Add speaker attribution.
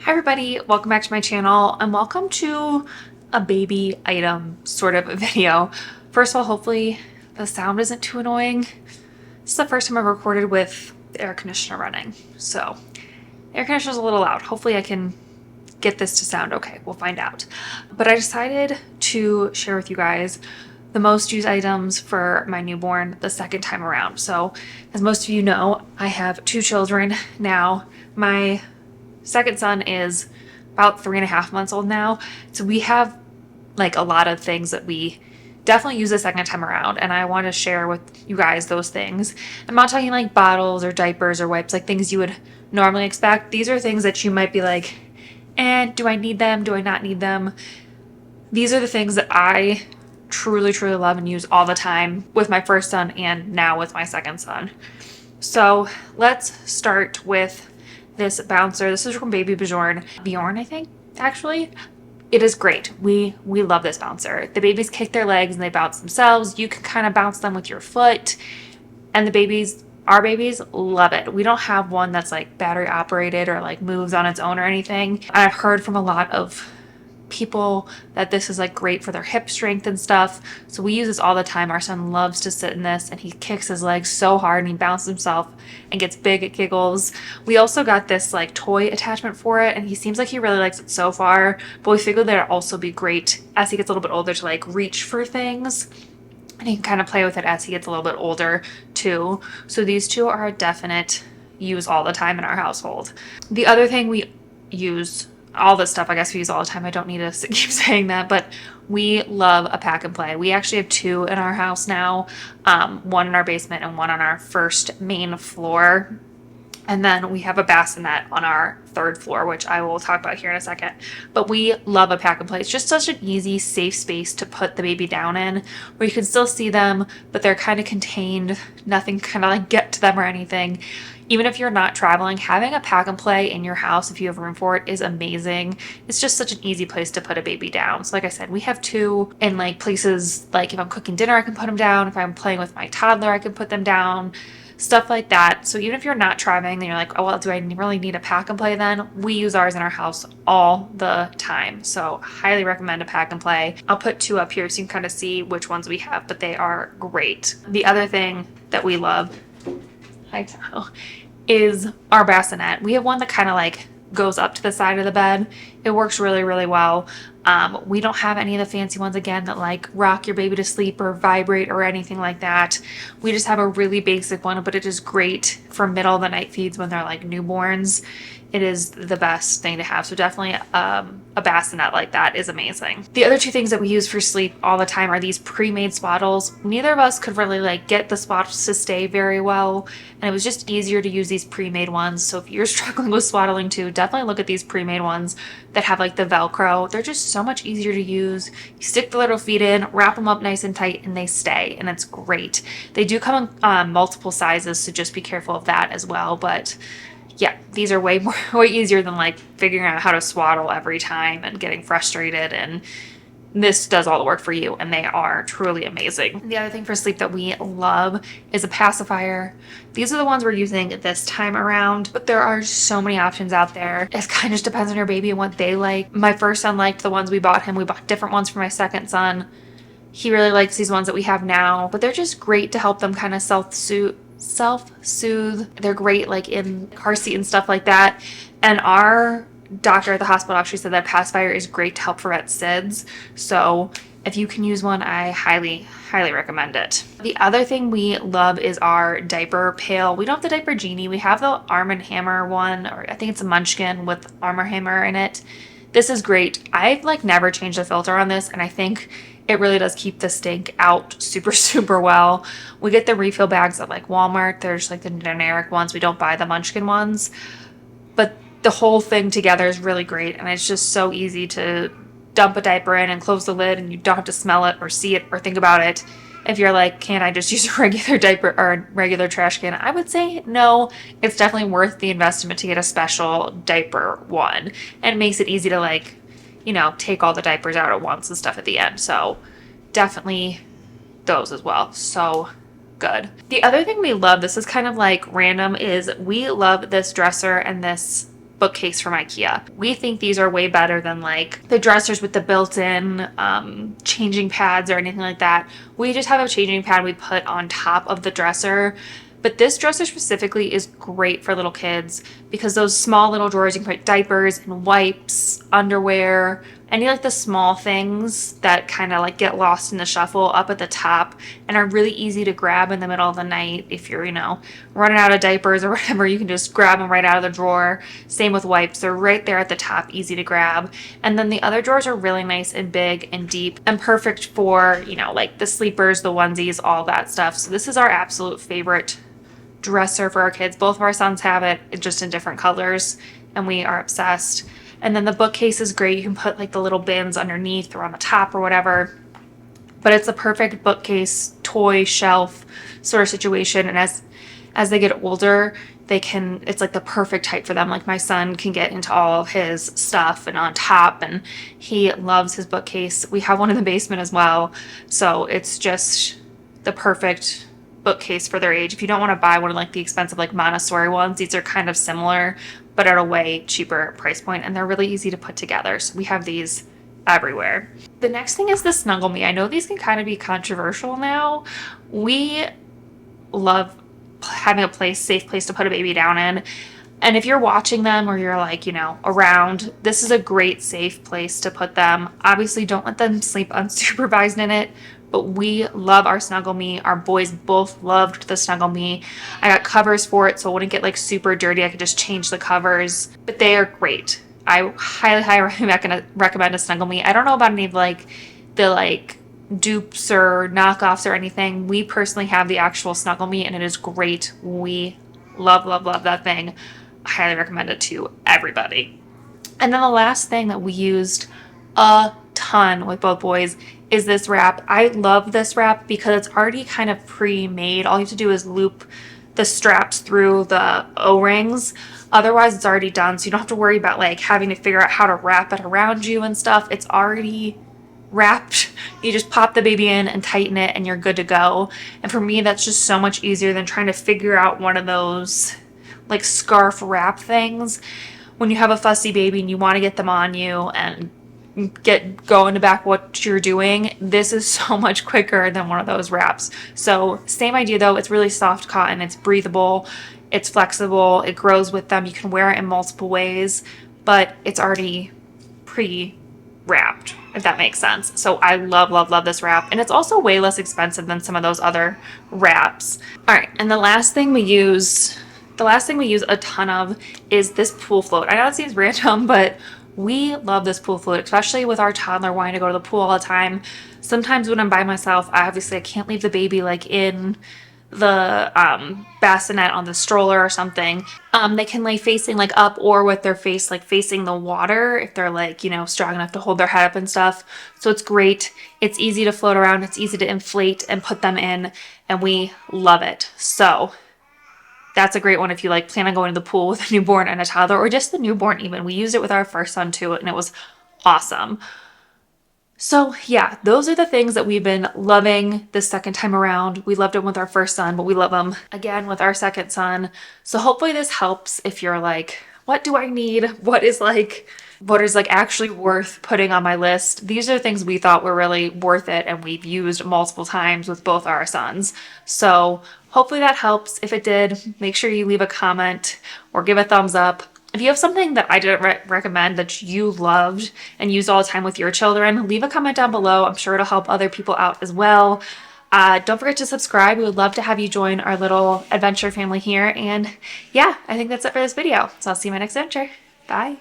Speaker 1: Hi everybody, welcome back to my channel and welcome to a baby item sort of video. First of all, hopefully the sound isn't too annoying. This is the first time I've recorded with the air conditioner running, so the air conditioner's a little loud. Hopefully I can get this to sound okay. We'll find out. But I decided to share with you guys the most used items for my newborn the second time around. So as most of you know, I have two children now. My second son is about 3.5 months old now. So we have like a lot of things that we definitely use the second time around. And I want to share with you guys those things. I'm not talking like bottles or diapers or wipes, like things you would normally expect. These are things that you might be like, do I need them? Do I not need them? These are the things that I truly, truly love and use all the time with my first son and now with my second son. So let's start with this bouncer. This is from Baby Bjorn, I think, actually. It is great. We love this bouncer. The babies kick their legs and they bounce themselves. You can kind of bounce them with your foot. And our babies love it. We don't have one that's like battery operated or like moves on its own or anything. I've heard from a lot of people that this is like great for their hip strength and stuff. So we use this all the time. Our son loves to sit in this and he kicks his legs so hard and he bounces himself and gets big giggles. We also got this like toy attachment for it and he seems like he really likes it so far, but we figured that it'd also be great as he gets a little bit older to like reach for things. And he can kind of play with it as he gets a little bit older too. So these two are a definite use all the time in our household. The other thing we use, all this stuff I guess we use all the time, I don't need to keep saying that, but we love a pack and play. We actually have two in our house now, one in our basement and one on our first main floor. And then we have a bassinet on our third floor, which I will talk about here in a second. But we love a pack and play. It's just such an easy, safe space to put the baby down in where you can still see them, but they're kind of contained. Nothing kind of like get to them or anything. Even if you're not traveling, having a pack and play in your house, if you have room for it, is amazing. It's just such an easy place to put a baby down. So like I said, we have two in like places, like if I'm cooking dinner, I can put them down. If I'm playing with my toddler, I can put them down. Stuff like that. So even if you're not traveling, then you're like, oh, well, do I really need a pack and play then? We use ours in our house all the time. So highly recommend a pack and play. I'll put two up here so you can kind of see which ones we have, but they are great. The other thing that we love, is our bassinet. We have one that kind of like goes up to the side of the bed. It works really, really well. We don't have any of the fancy ones again that like rock your baby to sleep or vibrate or anything like that. We just have a really basic one, but it is great for middle of the night feeds when they're like newborns. It is the best thing to have. So definitely a bassinet like that is amazing. The other two things that we use for sleep all the time are these pre-made swaddles. Neither of us could really like get the swaddles to stay very well, and it was just easier to use these pre-made ones. So if you're struggling with swaddling too, definitely look at these pre-made ones that have like the Velcro. They're just so much easier to use. You stick the little feet in, wrap them up nice and tight, and they stay, and it's great. They do come in multiple sizes, so just be careful of that as well. But yeah, these are way easier than like figuring out how to swaddle every time and getting frustrated, and this does all the work for you, and they are truly amazing. The other thing for sleep that we love is a pacifier. These are the ones we're using this time around, but there are so many options out there. It kind of just depends on your baby and what they like. My first son liked the ones we bought him. We bought different ones for my second son. He really likes these ones that we have now, but they're just great to help them kind of self-soothe. They're great like in car seat and stuff like that. And our doctor at the hospital actually said that pacifier is great to help prevent SIDS. So if you can use one, I highly recommend it. The other thing we love is our diaper pail. We don't have the diaper genie. We have the Arm & Hammer one, or I think it's a Munchkin with Arm & Hammer in it. This is great. I've like never changed the filter on this, and I think it really does keep the stink out super, super well. We get the refill bags at like Walmart. There's like the generic ones. We don't buy the Munchkin ones. But the whole thing together is really great. And it's just so easy to dump a diaper in and close the lid, and you don't have to smell it or see it or think about it. If you're like, can I just use a regular diaper or a regular trash can? I would say no. It's definitely worth the investment to get a special diaper one. And it makes it easy to like, you know, take all the diapers out at once and stuff at the end. So definitely those as well. So good. The other thing we love, this is kind of like random, is we love this dresser and this bookcase from IKEA. We think these are way better than like the dressers with the built-in changing pads or anything like that. We just have a changing pad we put on top of the dresser. But this dresser specifically is great for little kids because those small little drawers, you can put diapers and wipes, underwear, any like the small things that kind of like get lost in the shuffle up at the top and are really easy to grab in the middle of the night. If you're, running out of diapers or whatever, you can just grab them right out of the drawer. Same with wipes. They're right there at the top, easy to grab. And then the other drawers are really nice and big and deep and perfect for, like the sleepers, the onesies, all that stuff. So this is our absolute favorite dresser for our kids. Both of our sons have it, just in different colors, and we are obsessed. And then the bookcase is great. You can put like the little bins underneath or on the top or whatever, but it's a perfect bookcase toy shelf sort of situation. And as they get older, it's like the perfect height for them. Like my son can get into all his stuff and on top, and he loves his bookcase. We have one in the basement as well, so it's just the perfect bookcase for their age. If you don't want to buy one of like the expensive like Montessori ones, these are kind of similar but at a way cheaper price point, and they're really easy to put together. So we have these everywhere. The next thing is the Snuggle Me. I know these can kind of be controversial now. We love having a safe place to put a baby down in. And if you're watching them or you're like, around, this is a great safe place to put them. Obviously, don't let them sleep unsupervised in it. But we love our Snuggle Me. Our boys both loved the Snuggle Me. I got covers for it, so it wouldn't get like super dirty. I could just change the covers. But they are great. I highly recommend a Snuggle Me. I don't know about any of like the dupes or knockoffs or anything. We personally have the actual Snuggle Me, and it is great. We love, love, love that thing. I highly recommend it to everybody. And then the last thing that we used a ton with both boys is this wrap. I love this wrap because it's already kind of pre-made. All you have to do is loop the straps through the O-rings. Otherwise, it's already done, so you don't have to worry about like having to figure out how to wrap it around you and stuff. It's already wrapped. You just pop the baby in and tighten it and you're good to go. And for me, that's just so much easier than trying to figure out one of those like scarf wrap things when you have a fussy baby and you want to get them on you and get going back what you're doing. This is so much quicker than one of those wraps. So same idea though. It's really soft cotton. It's breathable. It's flexible. It grows with them. You can wear it in multiple ways, but it's already pre-wrapped, if that makes sense. So I love, love, love this wrap. And it's also way less expensive than some of those other wraps. All right. And the last thing we use a ton of is this pool float. I know it seems random, but we love this pool float, especially with our toddler wanting to go to the pool all the time. Sometimes when I'm by myself, I can't leave the baby like in the bassinet on the stroller or something. They can lay facing like up or with their face like facing the water if they're like, strong enough to hold their head up and stuff. So it's great. It's easy to float around. It's easy to inflate and put them in, and we love it. So that's a great one if you plan on going to the pool with a newborn and a toddler, or just the newborn even. We used it with our first son too, and it was awesome. So yeah, those are the things that we've been loving this second time around. We loved them with our first son, but we love them again with our second son. So hopefully this helps if you're like, what do I need? What is actually worth putting on my list? These are the things we thought were really worth it, and we've used multiple times with both our sons. So hopefully that helps. If it did, make sure you leave a comment or give a thumbs up. If you have something that I didn't recommend that you loved and used all the time with your children, leave a comment down below. I'm sure it'll help other people out as well. Don't forget to subscribe. We would love to have you join our little adventure family here. And yeah, I think that's it for this video. So I'll see you in my next adventure. Bye.